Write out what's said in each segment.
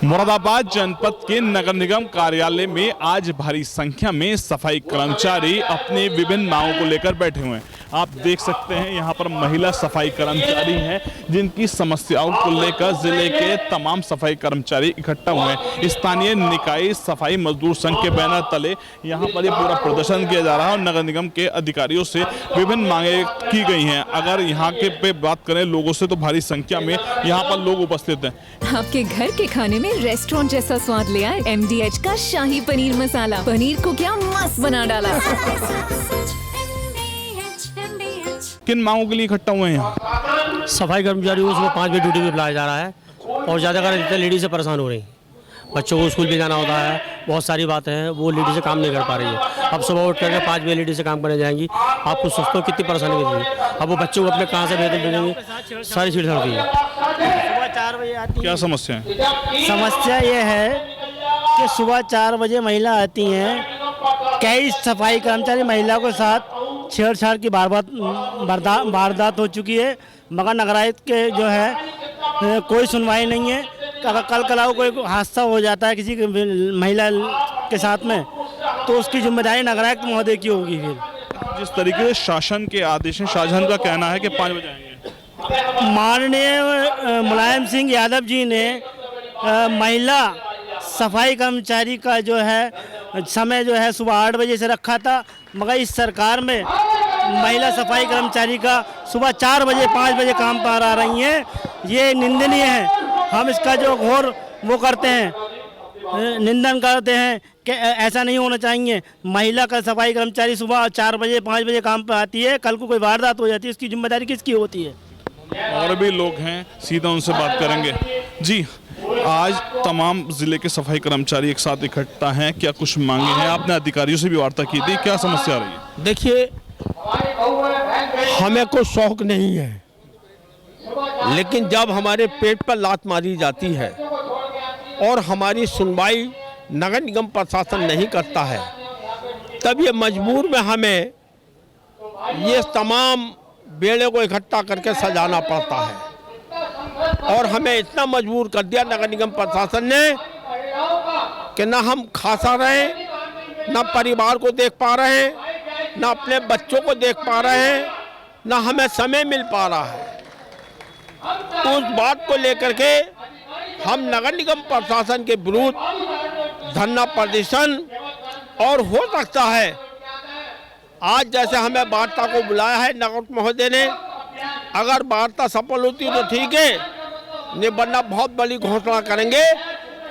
मुरादाबाद जनपद के नगर निगम कार्यालय में आज भारी संख्या में सफाई कर्मचारी अपनी विभिन्न मांगों को लेकर बैठे हुए हैं। आप देख सकते हैं यहाँ पर महिला सफाई कर्मचारी हैं जिनकी समस्याओं को लेकर जिले के तमाम सफाई कर्मचारी इकट्ठा हुए हैं। स्थानीय निकाय सफाई मजदूर संघ के बैनर तले यहाँ पर ये पूरा प्रदर्शन किया जा रहा है और नगर निगम के अधिकारियों से विभिन्न मांगे की गई हैं। अगर यहाँ के पे बात करें लोगों से तो भारी संख्या में यहाँ पर लोग उपस्थित हैं। आपके घर के खाने में रेस्टोरेंट जैसा स्वाद ले आए MDH का शाही पनीर मसाला। पनीर को क्या मस्त बना डाला। किन मांगों के लिए इकट्ठा हुए हैं? सफाई कर्मचारियों को सुबह 5 बजे ड्यूटी पे बुलाया जा रहा है और ज़्यादातर लेडीज से परेशान हो रही हैं। बच्चों को स्कूल भी जाना होता है, बहुत सारी बातें हैं, वो लेडीज से काम नहीं कर पा रही है। अब सुबह उठ करके 5 बजे लेडीज से काम करने जाएंगी, आपको सोचते हो कितनी परेशानी होती है। अब वो बच्चों को अपने कहाँ से भेजेंगे, सारी चीज़ होती है। सुबह 4 बजे आती है। क्या समस्या है? समस्या ये है कि सुबह 4 बजे महिला आती हैं, कई सफाई कर्मचारी महिला के साथ छेड़छाड़ की वारदात हो चुकी है, मगर नगरायुक्त के जो है कोई सुनवाई नहीं है। अगर कल कलाऊ कोई हादसा हो जाता है किसी महिला के साथ में तो उसकी जिम्मेदारी नगरायुक्त महोदय की होगी। फिर जिस तरीके से शासन के आदेश हैं, शासन का कहना है कि 5 बजे आएंगे। माननीय मुलायम सिंह यादव जी ने महिला सफाई कर्मचारी का जो है समय जो है सुबह 8 बजे से रखा था, मगर इस सरकार में महिला सफाई कर्मचारी का सुबह 4 बजे 5 बजे काम पर आ रही हैं। ये निंदनीय है। हम इसका जो घोर वो करते हैं, निंदन करते हैं कि ऐसा नहीं होना चाहिए। महिला का सफाई कर्मचारी सुबह 4 बजे 5 बजे काम पर आती है, कल को कोई वारदात हो जाती है, इसकी जिम्मेदारी किसकी होती है? और भी लोग हैं, सीधा उनसे बात करेंगे। जी, आज तमाम जिले के सफाई कर्मचारी एक साथ इकट्ठा हैं, क्या कुछ मांगे हैं? आपने अधिकारियों से भी वार्ता की थी, क्या समस्या आ रही है? देखिए, हमें कोई शौक नहीं है, लेकिन जब हमारे पेट पर लात मारी जाती है और हमारी सुनवाई नगर निगम प्रशासन नहीं करता है, तब ये मजबूर में हमें ये तमाम बेड़े को इकट्ठा करके सजाना पड़ता है। और हमें इतना मजबूर कर दिया नगर निगम प्रशासन ने कि ना हम खासा रहे, ना परिवार को देख पा रहे हैं, ना अपने बच्चों को देख पा रहे हैं, ना हमें समय मिल पा रहा है। तो उस बात को लेकर के हम नगर निगम प्रशासन के विरुद्ध धरना प्रदर्शन, और हो सकता है आज जैसे हमें वार्ता को बुलाया है नगर महोदय ने, अगर वार्ता सफल होती तो ठीक है, नहीं वरना बहुत बड़ी घोषणा करेंगे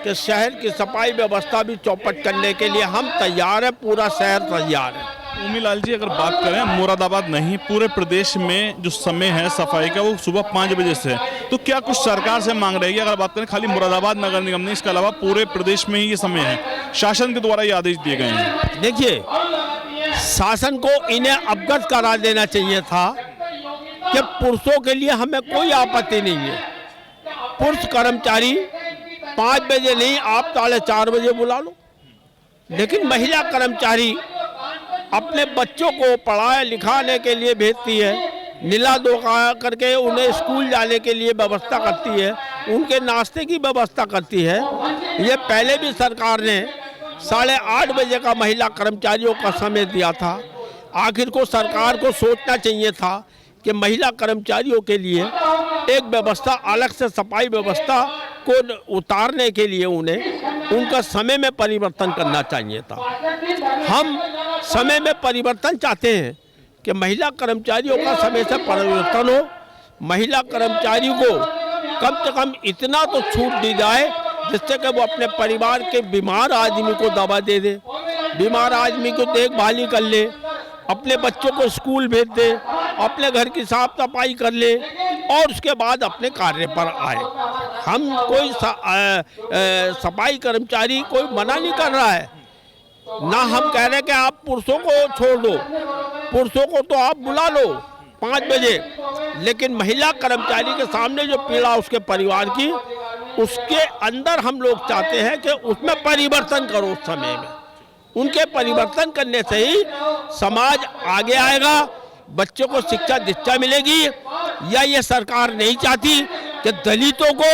कि शहर की सफाई व्यवस्था भी चौपट करने के लिए हम तैयार हैं, पूरा शहर तैयार है। उमीलाल जी, अगर बात करें मुरादाबाद नहीं पूरे प्रदेश में जो समय है सफाई का वो सुबह 5 बजे से है, तो क्या कुछ सरकार से मांग रहेगी? अगर बात करें खाली मुरादाबाद नगर निगम नहीं, इसके अलावा पूरे प्रदेश में ही ये समय है, शासन के द्वारा ये आदेश दिए गए हैं। देखिए, शासन को इन्हें अवगत करा देना चाहिए था कि पुरुषों के लिए हमें कोई आपत्ति नहीं है। पुरुष कर्मचारी 5 बजे नहीं, आप 4:30 बजे बुला लो, लेकिन महिला कर्मचारी अपने बच्चों को पढ़ाए लिखाने के लिए भेजती है, नीला धोखा करके उन्हें स्कूल जाने के लिए व्यवस्था करती है, उनके नाश्ते की व्यवस्था करती है। ये पहले भी सरकार ने 8:30 बजे का महिला कर्मचारियों का समय दिया था। आखिर को सरकार को सोचना चाहिए था कि महिला कर्मचारियों के लिए एक व्यवस्था अलग से सफाई व्यवस्था को उतारने के लिए उन्हें उनका समय में परिवर्तन करना चाहिए था। हम समय में परिवर्तन चाहते हैं कि महिला कर्मचारियों का समय से परिवर्तन हो, महिला कर्मचारी को कम से कम इतना तो छूट दी जाए जिससे कि वो अपने परिवार के बीमार आदमी को दवा दे दे, बीमार आदमी को देखभाली कर ले, अपने बच्चों को स्कूल भेज दे, अपने घर की साफ सफाई कर ले और उसके बाद अपने कार्य पर आए। हम कोई सफाई कर्मचारी कोई मना नहीं कर रहा है, ना हम कह रहे कि आप पुरुषों को छोड़ दो, पुरुषों को तो आप बुला लो 5 बजे, लेकिन महिला कर्मचारी के सामने जो पीड़ा उसके परिवार की, उसके अंदर हम लोग चाहते हैं कि उसमें परिवर्तन करो। उस समय में उनके परिवर्तन करने से ही समाज आगे आएगा, बच्चों को शिक्षा दीक्षा मिलेगी। या ये सरकार नहीं चाहती कि दलितों को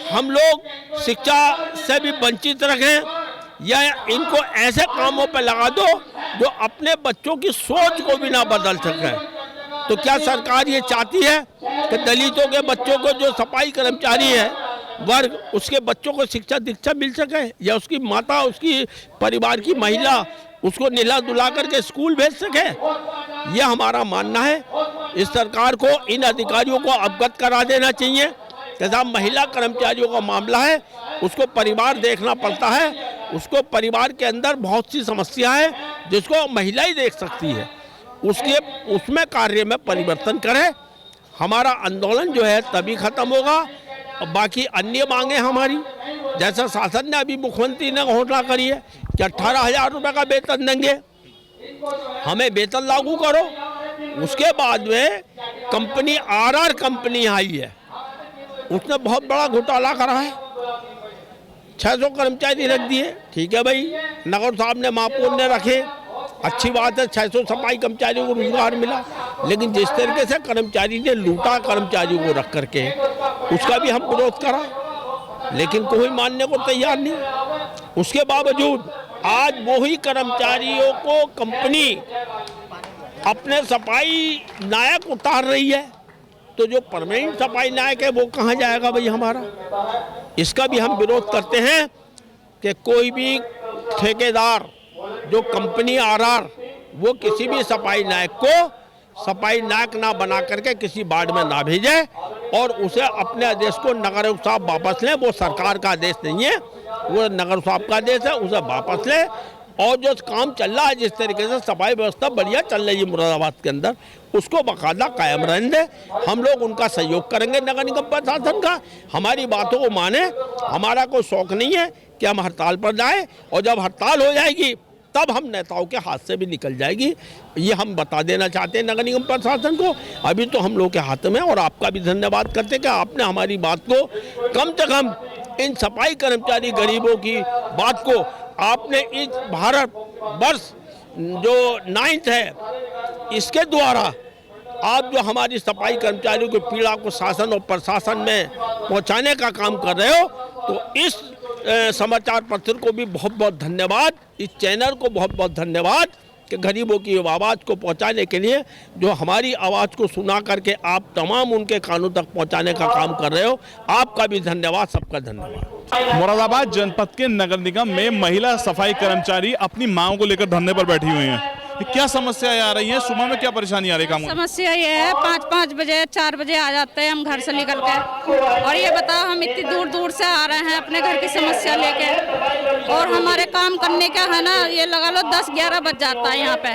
हम लोग शिक्षा से भी वंचित रखें, या इनको ऐसे कामों पर लगा दो जो अपने बच्चों की सोच को भी ना बदल सके। तो क्या सरकार ये चाहती है कि दलितों के बच्चों को, जो सफाई कर्मचारी है वर्ग, उसके बच्चों को शिक्षा दीक्षा मिल सके, या उसकी माता, उसकी परिवार की महिला उसको निला दुला करके स्कूल भेज सके? यह हमारा मानना है। इस सरकार को, इन अधिकारियों को अवगत करा देना चाहिए कि साहब महिला कर्मचारियों का मामला है, उसको परिवार देखना पड़ता है, उसको परिवार के अंदर बहुत सी समस्या है जिसको महिला ही देख सकती है, उसमें कार्य में परिवर्तन करें। हमारा आंदोलन जो है तभी खत्म होगा। और बाकी अन्य मांगे हमारी, जैसा शासन ने, अभी मुख्यमंत्री ने घोषणा करी है कि 18,000 रुपये का वेतन देंगे, हमें वेतन लागू करो। उसके बाद में कंपनी आरआर कंपनी आई है, उसने बहुत बड़ा घोटाला करा है, 600 कर्मचारी रख दिए। ठीक है भाई, नगर साहब ने, महापौर ने रखे, अच्छी बात है, 600 सफाई कर्मचारियों को रोजगार मिला। लेकिन जिस तरीके से कर्मचारी ने लूटा कर्मचारियों को रख करके, उसका भी हम विरोध करा, लेकिन कोई मानने को तैयार नहीं। उसके बावजूद आज वही कर्मचारियों को कंपनी अपने सफाई नायक उतार रही है, तो जो परमानेंट सफाई नायक है वो कहाँ जाएगा भाई हमारा? इसका भी हम विरोध करते हैं कि कोई भी ठेकेदार, जो कंपनी आरआर, वो किसी भी सफाई नायक को सफाई नायक ना बना करके किसी वार्ड में ना भेजे, और उसे अपने आदेश को नगर साहब वापस लें। वो सरकार का आदेश नहीं है, वो नगर साहब का आदेश है, उसे वापस लें। और जो काम चल रहा है, जिस तरीके से सफाई व्यवस्था बढ़िया चल रही है मुरादाबाद के अंदर, उसको बाकायदा कायम रहने दें। हम लोग उनका सहयोग करेंगे, नगर निगम प्रशासन का। हमारी बातों को माने, हमारा कोई शौक नहीं है कि हम हड़ताल पर जाएं, और जब हड़ताल हो जाएगी तब हम नेताओं के हाथ से भी निकल जाएगी। ये हम बता देना चाहते हैं नगर निगम प्रशासन को। अभी तो हम लोग के हाथ में, और आपका भी धन्यवाद करते हैं कि आपने हमारी बात को, कम से कम इन सफाई कर्मचारी गरीबों की बात को आपने इस भारत वर्ष जो 9th है, इसके द्वारा आप जो हमारी सफाई कर्मचारियों की पीड़ा को शासन और प्रशासन में पहुंचाने का काम कर रहे हो, तो इस समाचार पत्र को भी बहुत बहुत धन्यवाद, इस चैनल को बहुत बहुत धन्यवाद कि गरीबों की आवाज़ को पहुंचाने के लिए, जो हमारी आवाज़ को सुना करके आप तमाम उनके कानों तक पहुंचाने का काम कर रहे हो। आपका भी धन्यवाद, सबका धन्यवाद। मुरादाबाद जनपद के नगर निगम में महिला सफाई कर्मचारी अपनी मांगों को लेकर धरने पर बैठी हुई हैं। क्या समस्याएं आ रही हैं? सुबह में क्या परेशानी आ रही है काम? समस्या ये है, 5-5 बजे 4 बजे आ जाते हैं हम घर से निकल के, और ये बताओ हम इतनी दूर दूर से आ रहे हैं अपने घर की समस्या लेके, और हमारे काम करने का है ना, ये लगा लो 10-11 बज जाता है यहाँ पे।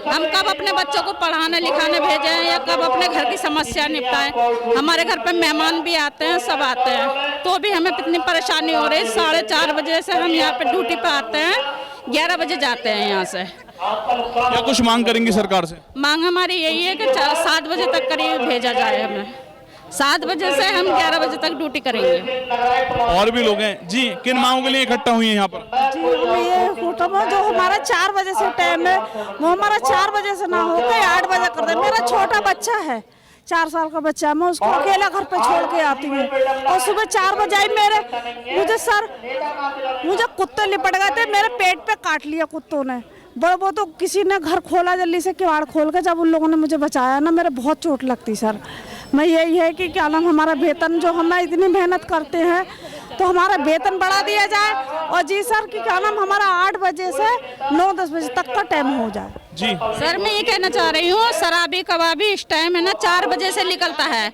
हम कब अपने बच्चों को पढ़ाने लिखाने भेजें, या कब अपने घर की समस्या निपटाएं? हमारे घर पे मेहमान भी आते हैं, सब आते हैं, तो भी हमें कितनी परेशानी हो रही है। 4:30 बजे से हम यहाँ पे ड्यूटी पे आते हैं, 11 बजे जाते हैं यहाँ से। क्या कुछ मांग करेंगी सरकार से? मांग हमारी यही है कि 7 बजे तक करीब भेजा जाए हमें। 7 बजे से हम 11 बजे तक ड्यूटी करेंगे। और भी लोग हैं जी, किन मांगों के लिए इकट्ठा हुई हैं यहाँ पर? जी, ये होटल में जो हमारा 4 बजे से टाइम है, वो हमारा 4 बजे से ना होकर 8 बजे कर दे। मेरा छोटा बच्चा है, 4 साल का बच्चा है, मैं उसको अकेला घर पे छोड़ के आती हूँ, और सुबह 4 बजे आई मुझे कुत्ते लिपट गए थे, मेरे पेट पे काट लिया कुत्तों ने। वो तो किसी ने घर खोला जल्दी से, किवाड़ खोल के, जब उन लोगों ने मुझे बचाया ना, मेरे बहुत चोट लगती सर। मैं यही है कि क्या नाम, हमारा वेतन, जो हम इतनी मेहनत करते हैं, तो हमारा वेतन बढ़ा दिया जाए। और जी सर कि क्या नाम, हमारा 8 बजे से 9-10 बजे तक का टाइम हो जाए। जी सर, मैं ये कहना चाह रही हूँ, शराबी कबाबी इस टाइम है ना 4 बजे से निकलता है।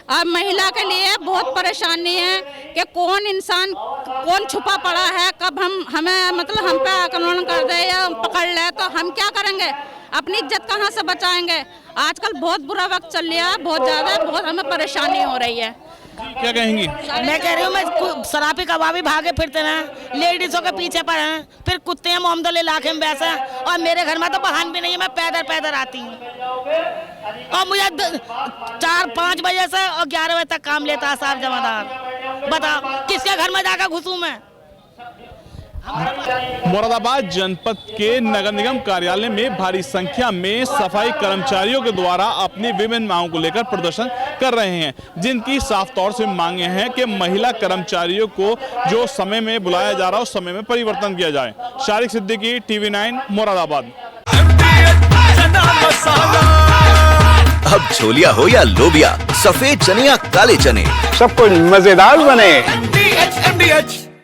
अब महिला के लिए बहुत परेशानी है कि कौन इंसान कौन छुपा पड़ा है, कब हमें मतलब हम पे आक्रमण कर दे या पकड़ ले, तो हम क्या करेंगे? अपनी इज्जत कहाँ से बचाएंगे? आजकल बहुत बुरा वक्त चल रहा है, बहुत ज़्यादा, बहुत हमें परेशानी हो रही है। क्या कहेंगी? मैं कह रही हूँ, मैं शराबी कबाबी भागे फिरते हैं, लेडीजों के पीछे पर हैं, फिर कुत्ते हैं मोहम्मद इलाके में वैसा, और मेरे घर में तो वाहन भी नहीं है, मैं पैदल आती हूँ, और मुझे 4-5 बजे से और 11 बजे तक काम लेता है साहब जमादार। बताओ किसके घर में जाकर घुसूँ मैं? मुरादाबाद जनपद के नगर निगम कार्यालय में भारी संख्या में सफाई कर्मचारियों के द्वारा अपनी विभिन्न मांगों को लेकर प्रदर्शन कर रहे हैं, जिनकी साफ तौर से मांगे हैं कि महिला कर्मचारियों को जो समय में बुलाया जा रहा है उस समय में परिवर्तन किया जाए। शारिक सिद्दीकी, TV9 मुरादाबाद। अब छोलिया हो या लोबिया, सफेद चने या काले चने, सब कुछ मजेदार बने। MDH